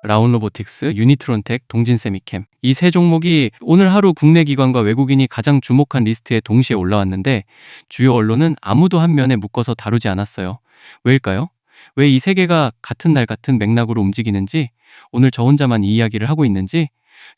라운로보틱스, 유니트론텍, 동진세미캠 이 세 종목이 오늘 하루 국내 기관과 외국인이 가장 주목한 리스트에 동시에 올라왔는데 주요 언론은 아무도 한 면에 묶어서 다루지 않았어요. 왜일까요? 왜 이 세 개가 같은 날 같은 맥락으로 움직이는지, 오늘 저 혼자만 이 이야기를 하고 있는지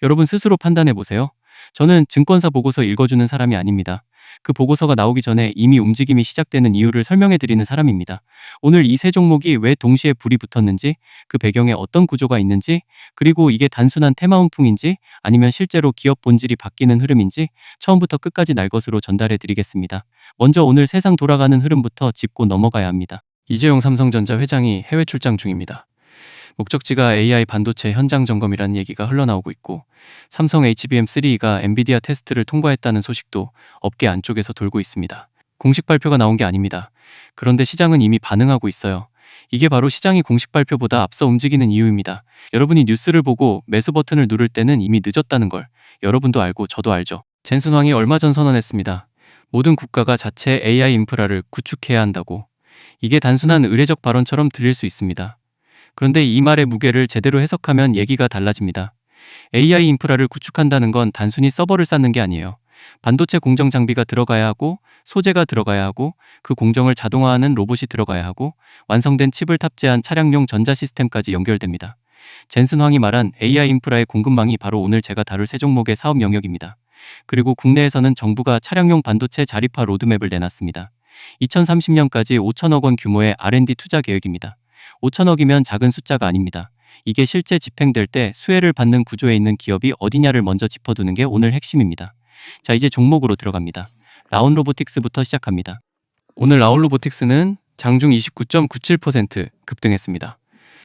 여러분 스스로 판단해 보세요. 저는 증권사 보고서 읽어주는 사람이 아닙니다. 그 보고서가 나오기 전에 이미 움직임이 시작되는 이유를 설명해 드리는 사람입니다. 오늘 이 세 종목이 왜 동시에 불이 붙었는지, 그 배경에 어떤 구조가 있는지, 그리고 이게 단순한 테마 훈풍인지 아니면 실제로 기업 본질이 바뀌는 흐름인지 처음부터 끝까지 날 것으로 전달해 드리겠습니다. 먼저 오늘 세상 돌아가는 흐름부터 짚고 넘어가야 합니다. 이재용 삼성전자 회장이 해외 출장 중입니다. 목적지가 AI 반도체 현장 점검이라는 얘기가 흘러나오고 있고, 삼성 HBM3가 엔비디아 테스트를 통과했다는 소식도 업계 안쪽에서 돌고 있습니다. 공식 발표가 나온 게 아닙니다. 그런데 시장은 이미 반응하고 있어요. 이게 바로 시장이 공식 발표보다 앞서 움직이는 이유입니다. 여러분이 뉴스를 보고 매수 버튼을 누를 때는 이미 늦었다는 걸 여러분도 알고 저도 알죠. 젠슨 황이 얼마 전 선언했습니다. 모든 국가가 자체 AI 인프라를 구축해야 한다고. 이게 단순한 의례적 발언처럼 들릴 수 있습니다. 그런데 이 말의 무게를 제대로 해석하면 얘기가 달라집니다. AI 인프라를 구축한다는 건 단순히 서버를 쌓는 게 아니에요. 반도체 공정 장비가 들어가야 하고, 소재가 들어가야 하고, 그 공정을 자동화하는 로봇이 들어가야 하고, 완성된 칩을 탑재한 차량용 전자 시스템까지 연결됩니다. 젠슨 황이 말한 AI 인프라의 공급망이 바로 오늘 제가 다룰 세 종목의 사업 영역입니다. 그리고 국내에서는 정부가 차량용 반도체 자립화 로드맵을 내놨습니다. 2030년까지 5천억 원 규모의 R&D 투자 계획입니다. 5천억이면 작은 숫자가 아닙니다. 이게 실제 집행될 때 수혜를 받는 구조에 있는 기업이 어디냐를 먼저 짚어두는 게 오늘 핵심입니다. 자, 이제 종목으로 들어갑니다. 라운로보틱스부터 시작합니다. 오늘 라운로보틱스는 장중 29.97% 급등했습니다.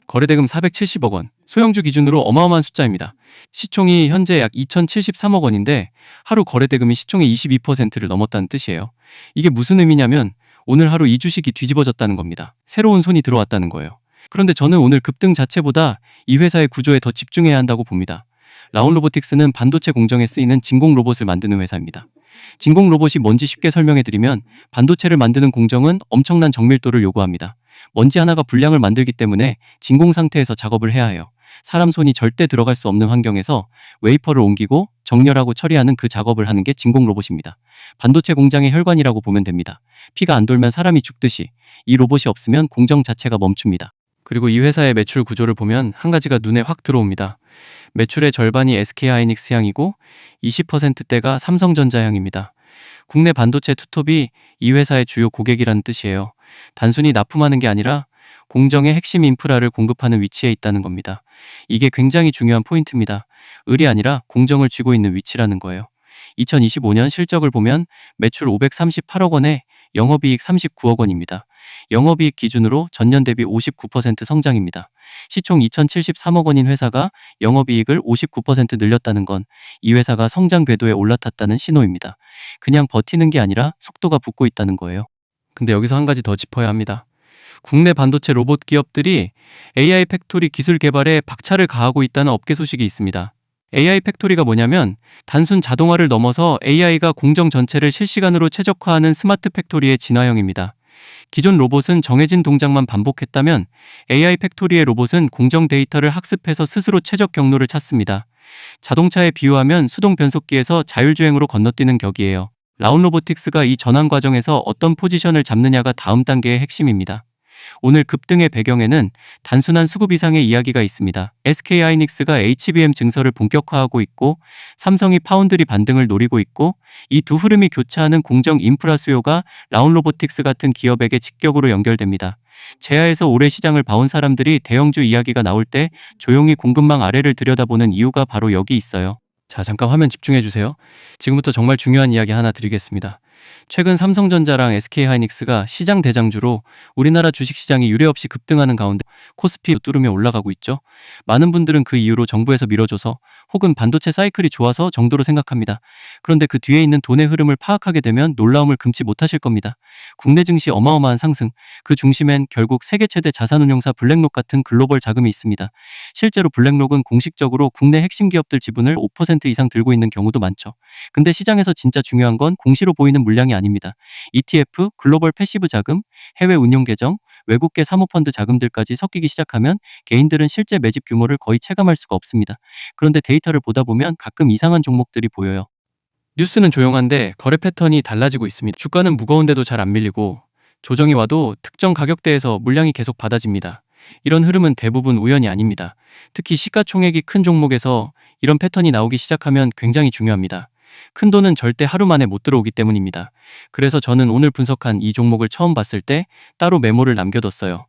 거래대금 470억 원, 소형주 기준으로 어마어마한 숫자입니다. 시총이 현재 약 2,073억 원인데 하루 거래대금이 시총의 22%를 넘었다는 뜻이에요. 이게 무슨 의미냐면 오늘 하루 이 주식이 뒤집어졌다는 겁니다. 새로운 손이 들어왔다는 거예요. 그런데 저는 오늘 급등 자체보다 이 회사의 구조에 더 집중해야 한다고 봅니다. 라운로보틱스는 반도체 공정에 쓰이는 진공 로봇을 만드는 회사입니다. 진공 로봇이 뭔지 쉽게 설명해드리면, 반도체를 만드는 공정은 엄청난 정밀도를 요구합니다. 먼지 하나가 불량을 만들기 때문에 진공 상태에서 작업을 해야 해요. 사람 손이 절대 들어갈 수 없는 환경에서 웨이퍼를 옮기고 정렬하고 처리하는 그 작업을 하는 게 진공 로봇입니다. 반도체 공장의 혈관이라고 보면 됩니다. 피가 안 돌면 사람이 죽듯이 이 로봇이 없으면 공정 자체가 멈춥니다. 그리고 이 회사의 매출 구조를 보면 한 가지가 눈에 확 들어옵니다. 매출의 절반이 SK하이닉스 향이고 20%대가 삼성전자 향입니다. 국내 반도체 투톱이 이 회사의 주요 고객이라는 뜻이에요. 단순히 납품하는 게 아니라 공정의 핵심 인프라를 공급하는 위치에 있다는 겁니다. 이게 굉장히 중요한 포인트입니다. 을이 아니라 공정을 쥐고 있는 위치라는 거예요. 2025년 실적을 보면 매출 538억 원에 영업이익 39억 원입니다. 영업이익 기준으로 전년 대비 59% 성장입니다. 시총 2,073억 원인 회사가 영업이익을 59% 늘렸다는 건 이 회사가 성장 궤도에 올라탔다는 신호입니다. 그냥 버티는 게 아니라 속도가 붙고 있다는 거예요. 근데 여기서 한 가지 더 짚어야 합니다. 국내 반도체 로봇 기업들이 AI 팩토리 기술 개발에 박차를 가하고 있다는 업계 소식이 있습니다. AI 팩토리가 뭐냐면 단순 자동화를 넘어서 AI가 공정 전체를 실시간으로 최적화하는 스마트 팩토리의 진화형입니다. 기존 로봇은 정해진 동작만 반복했다면 AI 팩토리의 로봇은 공정 데이터를 학습해서 스스로 최적 경로를 찾습니다. 자동차에 비유하면 수동 변속기에서 자율주행으로 건너뛰는 격이에요. 라운로보틱스가 이 전환 과정에서 어떤 포지션을 잡느냐가 다음 단계의 핵심입니다. 오늘 급등의 배경에는 단순한 수급 이상의 이야기가 있습니다. SK하이닉스가 HBM 증설을 본격화하고 있고, 삼성이 파운드리 반등을 노리고 있고, 이 두 흐름이 교차하는 공정 인프라 수요가 라운로보틱스 같은 기업에게 직격으로 연결됩니다. 제야에서 오래 시장을 봐온 사람들이 대형주 이야기가 나올 때 조용히 공급망 아래를 들여다보는 이유가 바로 여기 있어요. 자, 잠깐 화면 집중해주세요. 지금부터 정말 중요한 이야기 하나 드리겠습니다. 최근 삼성전자랑 SK하이닉스가 시장 대장주로 우리나라 주식시장이 유례없이 급등하는 가운데 코스피 뚜르며 올라가고 있죠. 많은 분들은 그 이유로 정부에서 밀어줘서 혹은 반도체 사이클이 좋아서 정도로 생각합니다. 그런데 그 뒤에 있는 돈의 흐름을 파악하게 되면 놀라움을 금치 못하실 겁니다. 국내 증시 어마어마한 상승, 그 중심엔 결국 세계 최대 자산운용사 블랙록 같은 글로벌 자금이 있습니다. 실제로 블랙록은 공식적으로 국내 핵심 기업들 지분을 5% 이상 들고 있는 경우도 많죠. 근데 시장에서 진짜 중요한 건 공시로 보이는 물량이 아닙니다. ETF, 글로벌 패시브 자금, 해외 운용 계정, 외국계 사모펀드 자금들까지 섞이기 시작하면 개인들은 실제 매집 규모를 거의 체감할 수가 없습니다. 그런데 데이터를 보다 보면 가끔 이상한 종목들이 보여요. 뉴스는 조용한데 거래 패턴이 달라지고 있습니다. 주가는 무거운데도 잘 안 밀리고 조정이 와도 특정 가격대에서 물량이 계속 받아집니다. 이런 흐름은 대부분 우연이 아닙니다. 특히 시가총액이 큰 종목에서 이런 패턴이 나오기 시작하면 굉장히 중요합니다. 큰 돈은 절대 하루 만에 못 들어오기 때문입니다. 그래서 저는 오늘 분석한 이 종목을 처음 봤을 때 따로 메모를 남겨뒀어요.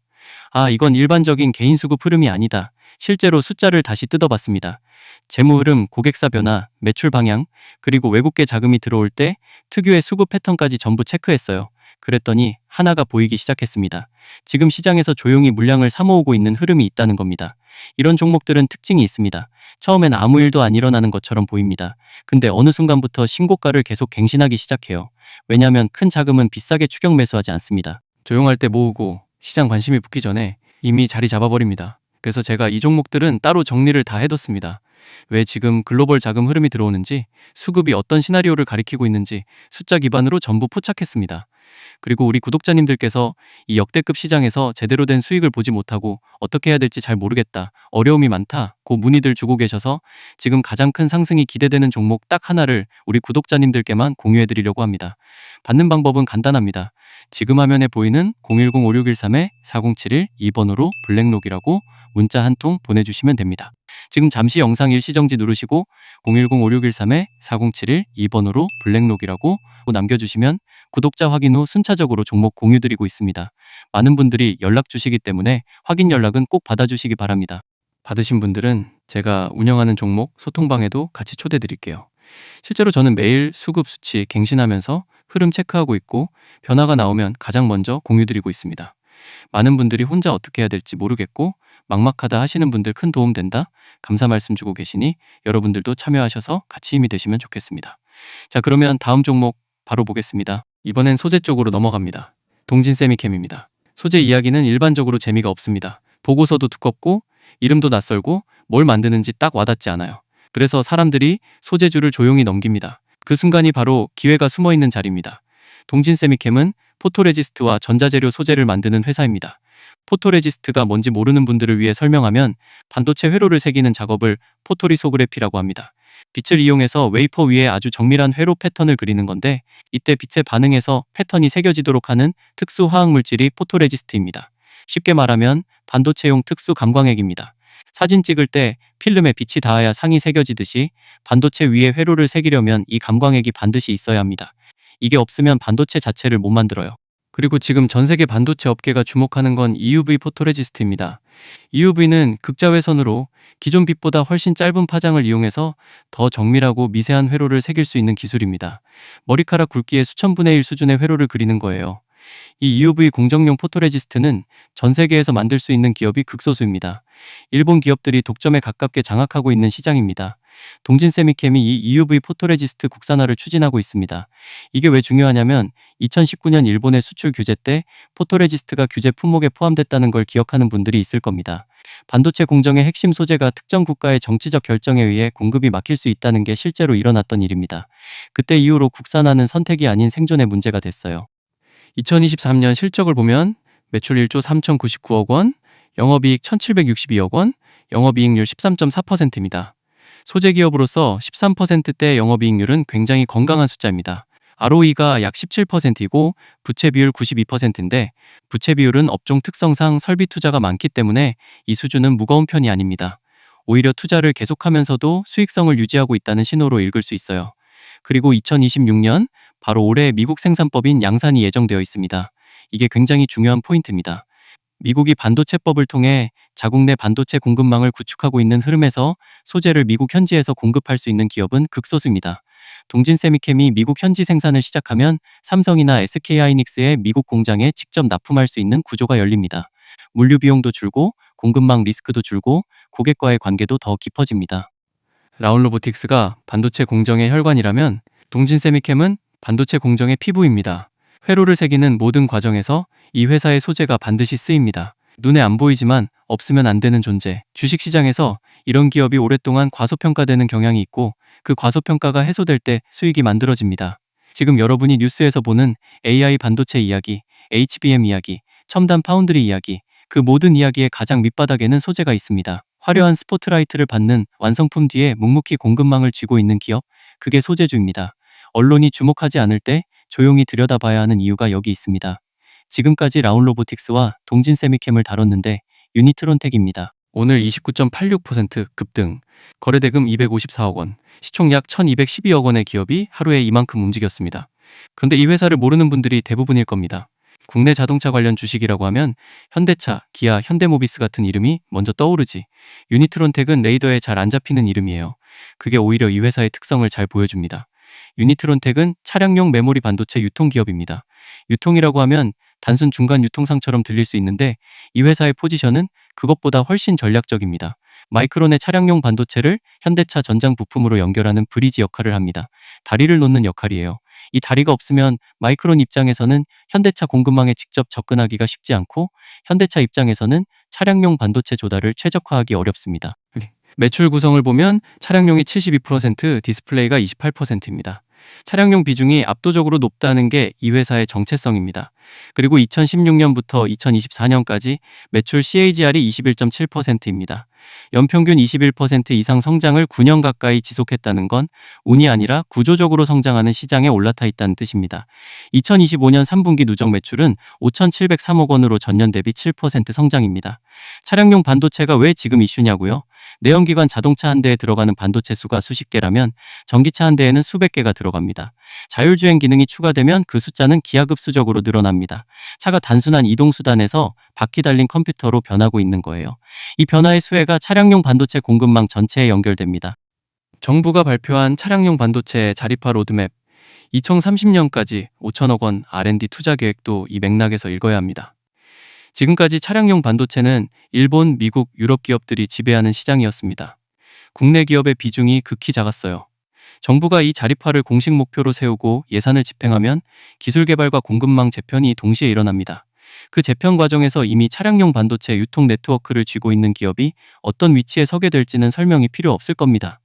아, 이건 일반적인 개인 수급 흐름이 아니다. 실제로 숫자를 다시 뜯어봤습니다. 재무 흐름, 고객사 변화, 매출 방향, 그리고 외국계 자금이 들어올 때 특유의 수급 패턴까지 전부 체크했어요. 그랬더니 하나가 보이기 시작했습니다. 지금 시장에서 조용히 물량을 사모으고 있는 흐름이 있다는 겁니다. 이런 종목들은 특징이 있습니다. 처음엔 아무 일도 안 일어나는 것처럼 보입니다. 근데 어느 순간부터 신고가를 계속 갱신하기 시작해요. 왜냐하면 큰 자금은 비싸게 추격 매수하지 않습니다. 조용할 때 모으고 시장 관심이 붙기 전에 이미 자리 잡아버립니다. 그래서 제가 이 종목들은 따로 정리를 다 해뒀습니다. 왜 지금 글로벌 자금 흐름이 들어오는지, 수급이 어떤 시나리오를 가리키고 있는지 숫자 기반으로 전부 포착했습니다. 그리고 우리 구독자님들께서 이 역대급 시장에서 제대로 된 수익을 보지 못하고 어떻게 해야 될지 잘 모르겠다, 어려움이 많다 고 문의들 주고 계셔서 지금 가장 큰 상승이 기대되는 종목 딱 하나를 우리 구독자님들께만 공유해드리려고 합니다. 받는 방법은 간단합니다. 지금 화면에 보이는 010-5613-4071 2번으로 블랙록이라고 문자 한 통 보내주시면 됩니다. 지금 잠시 영상 일시정지 누르시고 010-5613-4071 2번으로 블랙록이라고 남겨주시면 구독자 확인 후 순차적으로 종목 공유드리고 있습니다. 많은 분들이 연락 주시기 때문에 확인 연락은 꼭 받아주시기 바랍니다. 받으신 분들은 제가 운영하는 종목 소통방에도 같이 초대드릴게요. 실제로 저는 매일 수급 수치 갱신하면서 흐름 체크하고 있고 변화가 나오면 가장 먼저 공유드리고 있습니다. 많은 분들이 혼자 어떻게 해야 될지 모르겠고 막막하다 하시는 분들 큰 도움 된다, 감사 말씀 주고 계시니 여러분들도 참여하셔서 같이 힘이 되시면 좋겠습니다. 자, 그러면 다음 종목 바로 보겠습니다. 이번엔 소재 쪽으로 넘어갑니다. 동진세미캠입니다. 소재 이야기는 일반적으로 재미가 없습니다. 보고서도 두껍고 이름도 낯설고 뭘 만드는지 딱 와닿지 않아요. 그래서 사람들이 소재주를 조용히 넘깁니다. 그 순간이 바로 기회가 숨어있는 자리입니다. 동진세미캠은 포토레지스트와 전자재료 소재를 만드는 회사입니다. 포토레지스트가 뭔지 모르는 분들을 위해 설명하면 반도체 회로를 새기는 작업을 포토리소그래피라고 합니다. 빛을 이용해서 웨이퍼 위에 아주 정밀한 회로 패턴을 그리는 건데, 이때 빛에 반응해서 패턴이 새겨지도록 하는 특수 화학 물질이 포토레지스트입니다. 쉽게 말하면 반도체용 특수 감광액입니다. 사진 찍을 때 필름에 빛이 닿아야 상이 새겨지듯이 반도체 위에 회로를 새기려면 이 감광액이 반드시 있어야 합니다. 이게 없으면 반도체 자체를 못 만들어요. 그리고 지금 전 세계 반도체 업계가 주목하는 건 EUV 포토레지스트입니다. EUV는 극자외선으로 기존 빛보다 훨씬 짧은 파장을 이용해서 더 정밀하고 미세한 회로를 새길 수 있는 기술입니다. 머리카락 굵기의 수천분의 1 수준의 회로를 그리는 거예요. 이 EUV 공정용 포토레지스트는 전 세계에서 만들 수 있는 기업이 극소수입니다. 일본 기업들이 독점에 가깝게 장악하고 있는 시장입니다. 동진세미캠이 이 EUV 포토레지스트 국산화를 추진하고 있습니다. 이게 왜 중요하냐면 2019년 일본의 수출 규제 때 포토레지스트가 규제 품목에 포함됐다는 걸 기억하는 분들이 있을 겁니다. 반도체 공정의 핵심 소재가 특정 국가의 정치적 결정에 의해 공급이 막힐 수 있다는 게 실제로 일어났던 일입니다. 그때 이후로 국산화는 선택이 아닌 생존의 문제가 됐어요. 2023년 실적을 보면 매출 1조 3,099억 원, 영업이익 1,762억 원, 영업이익률 13.4%입니다. 소재 기업으로서 13%대 영업이익률은 굉장히 건강한 숫자입니다. ROE가 약 17%이고 부채 비율 92%인데 부채 비율은 업종 특성상 설비 투자가 많기 때문에 이 수준은 무거운 편이 아닙니다. 오히려 투자를 계속하면서도 수익성을 유지하고 있다는 신호로 읽을 수 있어요. 그리고 2026년 바로 올해 미국 생산법인 양산이 예정되어 있습니다. 이게 굉장히 중요한 포인트입니다. 미국이 반도체법을 통해 자국 내 반도체 공급망을 구축하고 있는 흐름에서 소재를 미국 현지에서 공급할 수 있는 기업은 극소수입니다. 동진세미캠이 미국 현지 생산을 시작하면 삼성이나 SK하이닉스의 미국 공장에 직접 납품할 수 있는 구조가 열립니다. 물류 비용도 줄고 공급망 리스크도 줄고 고객과의 관계도 더 깊어집니다. 라운로보틱스가 반도체 공정의 혈관이라면 동진세미캠은 반도체 공정의 피부입니다. 회로를 새기는 모든 과정에서 이 회사의 소재가 반드시 쓰입니다. 눈에 안 보이지만 없으면 안 되는 존재. 주식시장에서 이런 기업이 오랫동안 과소평가되는 경향이 있고 그 과소평가가 해소될 때 수익이 만들어집니다. 지금 여러분이 뉴스에서 보는 AI 반도체 이야기, HBM 이야기, 첨단 파운드리 이야기, 그 모든 이야기의 가장 밑바닥에는 소재가 있습니다. 화려한 스포트라이트를 받는 완성품 뒤에 묵묵히 공급망을 쥐고 있는 기업, 그게 소재주입니다. 언론이 주목하지 않을 때 조용히 들여다봐야 하는 이유가 여기 있습니다. 지금까지 라운로보틱스와 동진세미캠을 다뤘는데 유니트론텍입니다. 오늘 29.86% 급등, 거래대금 254억 원, 시총 약 1212억 원의 기업이 하루에 이만큼 움직였습니다. 그런데 이 회사를 모르는 분들이 대부분일 겁니다. 국내 자동차 관련 주식이라고 하면 현대차, 기아, 현대모비스 같은 이름이 먼저 떠오르지. 유니트론텍은 레이더에 잘 안 잡히는 이름이에요. 그게 오히려 이 회사의 특성을 잘 보여줍니다. 유니트론텍은 차량용 메모리 반도체 유통기업입니다. 유통이라고 하면 단순 중간 유통상처럼 들릴 수 있는데 이 회사의 포지션은 그것보다 훨씬 전략적입니다. 마이크론의 차량용 반도체를 현대차 전장 부품으로 연결하는 브리지 역할을 합니다. 다리를 놓는 역할이에요. 이 다리가 없으면 마이크론 입장에서는 현대차 공급망에 직접 접근하기가 쉽지 않고 현대차 입장에서는 차량용 반도체 조달을 최적화하기 어렵습니다. 매출 구성을 보면 차량용이 72%, 디스플레이가 28%입니다. 차량용 비중이 압도적으로 높다는 게 이 회사의 정체성입니다. 그리고 2016년부터 2024년까지 매출 CAGR이 21.7%입니다. 연평균 21% 이상 성장을 9년 가까이 지속했다는 건 운이 아니라 구조적으로 성장하는 시장에 올라타 있다는 뜻입니다. 2025년 3분기 누적 매출은 5,703억 원으로 전년 대비 7% 성장입니다. 차량용 반도체가 왜 지금 이슈냐고요? 내연기관 자동차 한 대에 들어가는 반도체 수가 수십 개라면 전기차 한 대에는 수백 개가 들어갑니다. 자율주행 기능이 추가되면 그 숫자는 기하급수적으로 늘어납니다. 차가 단순한 이동수단에서 바퀴 달린 컴퓨터로 변하고 있는 거예요. 이 변화의 수혜가 차량용 반도체 공급망 전체에 연결됩니다. 정부가 발표한 차량용 반도체 자립화 로드맵, 2030년까지 5천억 원 R&D 투자 계획도 이 맥락에서 읽어야 합니다. 지금까지 차량용 반도체는 일본, 미국, 유럽 기업들이 지배하는 시장이었습니다. 국내 기업의 비중이 극히 작았어요. 정부가 이 자립화를 공식 목표로 세우고 예산을 집행하면 기술 개발과 공급망 재편이 동시에 일어납니다. 그 재편 과정에서 이미 차량용 반도체 유통 네트워크를 쥐고 있는 기업이 어떤 위치에 서게 될지는 설명이 필요 없을 겁니다.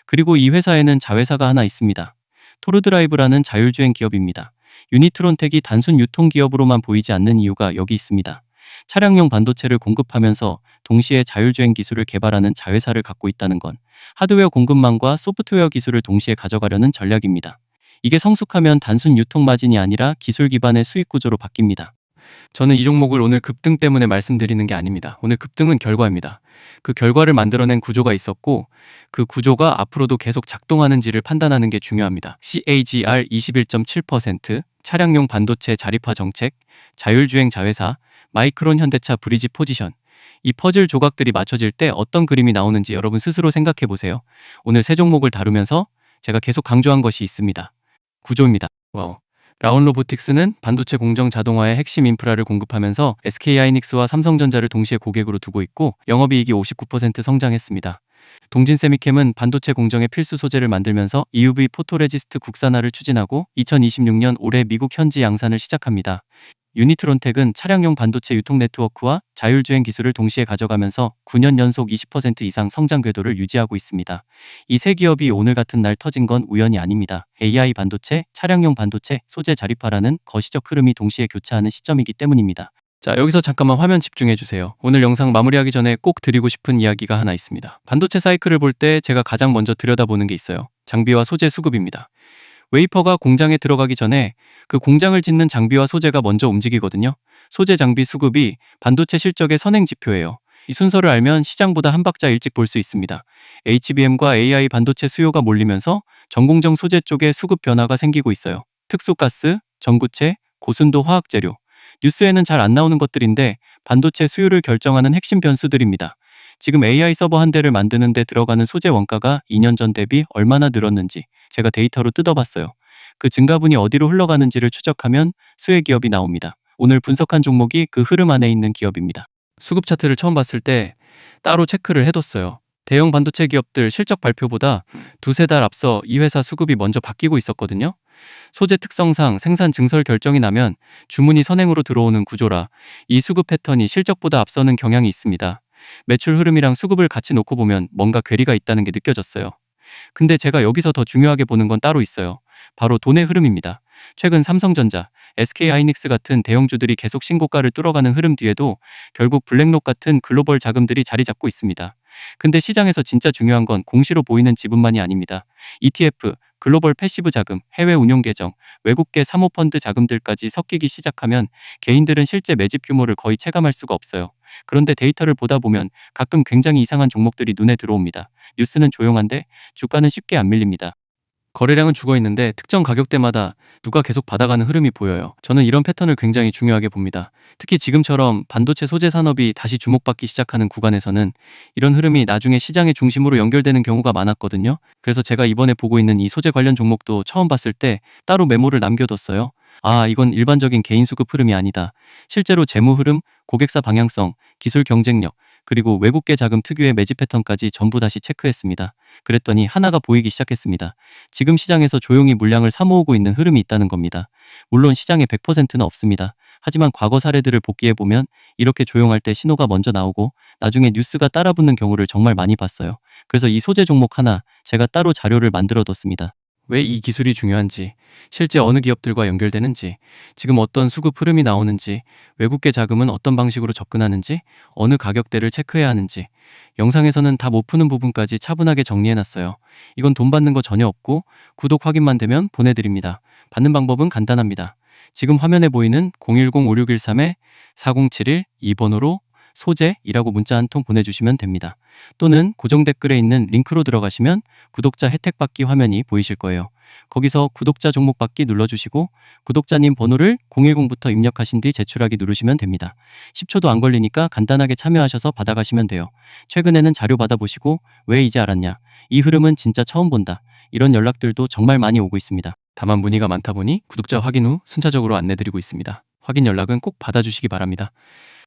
그리고 이 회사에는 자회사가 하나 있습니다. 토르드라이브라는 자율주행 기업입니다. 유니트론텍이 단순 유통 기업으로만 보이지 않는 이유가 여기 있습니다. 차량용 반도체를 공급하면서 동시에 자율주행 기술을 개발하는 자회사를 갖고 있다는 건 하드웨어 공급망과 소프트웨어 기술을 동시에 가져가려는 전략입니다. 이게 성숙하면 단순 유통 마진이 아니라 기술 기반의 수익 구조로 바뀝니다. 저는 이 종목을 오늘 급등 때문에 말씀드리는 게 아닙니다. 오늘 급등은 결과입니다. 그 결과를 만들어낸 구조가 있었고 그 구조가 앞으로도 계속 작동하는지를 판단하는 게 중요합니다. CAGR 21.7%, 차량용 반도체 자립화 정책, 자율주행 자회사, 마이크론 현대차 브리지 포지션. 이 퍼즐 조각들이 맞춰질 때 어떤 그림이 나오는지 여러분 스스로 생각해 보세요. 오늘 세 종목을 다루면서 제가 계속 강조한 것이 있습니다. 구조입니다. 와우. 라운로보틱스는 반도체 공정 자동화의 핵심 인프라를 공급하면서 SK하이닉스와 삼성전자를 동시에 고객으로 두고 있고 영업이익이 59% 성장했습니다. 동진세미캠은 반도체 공정의 필수 소재를 만들면서 EUV 포토레지스트 국산화를 추진하고 2026년 올해 미국 현지 양산을 시작합니다. 유니트론텍은 차량용 반도체 유통 네트워크와 자율주행 기술을 동시에 가져가면서 9년 연속 20% 이상 성장 궤도를 유지하고 있습니다. 이 세 기업이 오늘 같은 날 터진 건 우연이 아닙니다. AI 반도체, 차량용 반도체, 소재 자립화라는 거시적 흐름이 동시에 교차하는 시점이기 때문입니다. 자, 여기서 잠깐만 화면 집중해 주세요. 오늘 영상 마무리하기 전에 꼭 드리고 싶은 이야기가 하나 있습니다. 반도체 사이클을 볼 때 제가 가장 먼저 들여다보는 게 있어요. 장비와 소재 수급입니다. 웨이퍼가 공장에 들어가기 전에 그 공장을 짓는 장비와 소재가 먼저 움직이거든요. 소재 장비 수급이 반도체 실적의 선행 지표예요. 이 순서를 알면 시장보다 한 박자 일찍 볼 수 있습니다. HBM과 AI 반도체 수요가 몰리면서 전공정 소재 쪽에 수급 변화가 생기고 있어요. 특수가스, 전구체, 고순도 화학재료. 뉴스에는 잘 안 나오는 것들인데 반도체 수요를 결정하는 핵심 변수들입니다. 지금 AI 서버 한 대를 만드는 데 들어가는 소재 원가가 2년 전 대비 얼마나 늘었는지 제가 데이터로 뜯어봤어요. 그 증가분이 어디로 흘러가는지를 추적하면 수혜 기업이 나옵니다. 오늘 분석한 종목이 그 흐름 안에 있는 기업입니다. 수급 차트를 처음 봤을 때 따로 체크를 해뒀어요. 대형 반도체 기업들 실적 발표보다 두세 달 앞서 이 회사 수급이 먼저 바뀌고 있었거든요. 소재 특성상 생산 증설 결정이 나면 주문이 선행으로 들어오는 구조라 이 수급 패턴이 실적보다 앞서는 경향이 있습니다. 매출 흐름이랑 수급을 같이 놓고 보면 뭔가 괴리가 있다는 게 느껴졌어요. 근데 제가 여기서 더 중요하게 보는 건 따로 있어요. 바로 돈의 흐름입니다. 최근 삼성전자, SK하이닉스 같은 대형주들이 계속 신고가를 뚫어가는 흐름 뒤에도 결국 블랙록 같은 글로벌 자금들이 자리 잡고 있습니다. 근데 시장에서 진짜 중요한 건 공시로 보이는 지분만이 아닙니다. ETF, 글로벌 패시브 자금, 해외 운용 계정, 외국계 사모펀드 자금들까지 섞이기 시작하면 개인들은 실제 매집 규모를 거의 체감할 수가 없어요. 그런데 데이터를 보다 보면 가끔 굉장히 이상한 종목들이 눈에 들어옵니다. 뉴스는 조용한데 주가는 쉽게 안 밀립니다. 거래량은 죽어 있는데 특정 가격대마다 누가 계속 받아가는 흐름이 보여요. 저는 이런 패턴을 굉장히 중요하게 봅니다. 특히 지금처럼 반도체 소재 산업이 다시 주목받기 시작하는 구간에서는 이런 흐름이 나중에 시장의 중심으로 연결되는 경우가 많았거든요. 그래서 제가 이번에 보고 있는 이 소재 관련 종목도 처음 봤을 때 따로 메모를 남겨뒀어요. 아, 이건 일반적인 개인 수급 흐름이 아니다. 실제로 재무 흐름, 고객사 방향성, 기술 경쟁력, 그리고 외국계 자금 특유의 매집 패턴까지 전부 다시 체크했습니다. 그랬더니 하나가 보이기 시작했습니다. 지금 시장에서 조용히 물량을 사모으고 있는 흐름이 있다는 겁니다. 물론 시장에 100%는 없습니다. 하지만 과거 사례들을 복기해보면 이렇게 조용할 때 신호가 먼저 나오고 나중에 뉴스가 따라붙는 경우를 정말 많이 봤어요. 그래서 이 소재 종목 하나 제가 따로 자료를 만들어뒀습니다. 왜 이 기술이 중요한지, 실제 어느 기업들과 연결되는지, 지금 어떤 수급 흐름이 나오는지, 외국계 자금은 어떤 방식으로 접근하는지, 어느 가격대를 체크해야 하는지, 영상에서는 다 못 푸는 부분까지 차분하게 정리해놨어요. 이건 돈 받는 거 전혀 없고 구독 확인만 되면 보내드립니다. 받는 방법은 간단합니다. 지금 화면에 보이는 010-5613-4071 2번으로 소재이라고 문자 한 통 보내주시면 됩니다. 또는 고정 댓글에 있는 링크로 들어가시면 구독자 혜택 받기 화면이 보이실 거예요. 거기서 구독자 종목 받기 눌러주시고 구독자님 번호를 010부터 입력하신 뒤 제출하기 누르시면 됩니다. 10초도 안 걸리니까 간단하게 참여하셔서 받아가시면 돼요. 최근에는 자료 받아보시고 왜 이제 알았냐? 이 흐름은 진짜 처음 본다. 이런 연락들도 정말 많이 오고 있습니다. 다만 문의가 많다 보니 구독자 확인 후 순차적으로 안내드리고 있습니다. 확인 연락은 꼭 받아주시기 바랍니다.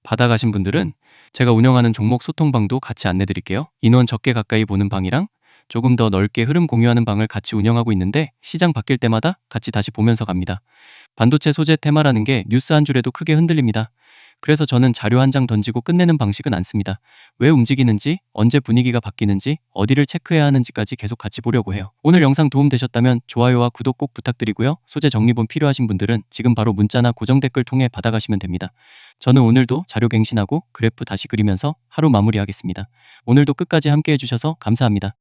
받아가신 분들은 제가 운영하는 종목 소통방도 같이 안내드릴게요. 인원 적게 가까이 보는 방이랑 조금 더 넓게 흐름 공유하는 방을 같이 운영하고 있는데 시장 바뀔 때마다 같이 다시 보면서 갑니다. 반도체 소재 테마라는 게 뉴스 한 줄에도 크게 흔들립니다. 그래서 저는 자료 한 장 던지고 끝내는 방식은 않습니다. 왜 움직이는지, 언제 분위기가 바뀌는지, 어디를 체크해야 하는지까지 계속 같이 보려고 해요. 오늘 영상 도움되셨다면 좋아요와 구독 꼭 부탁드리고요. 소재 정리본 필요하신 분들은 지금 바로 문자나 고정 댓글 통해 받아가시면 됩니다. 저는 오늘도 자료 갱신하고 그래프 다시 그리면서 하루 마무리하겠습니다. 오늘도 끝까지 함께 해주셔서 감사합니다.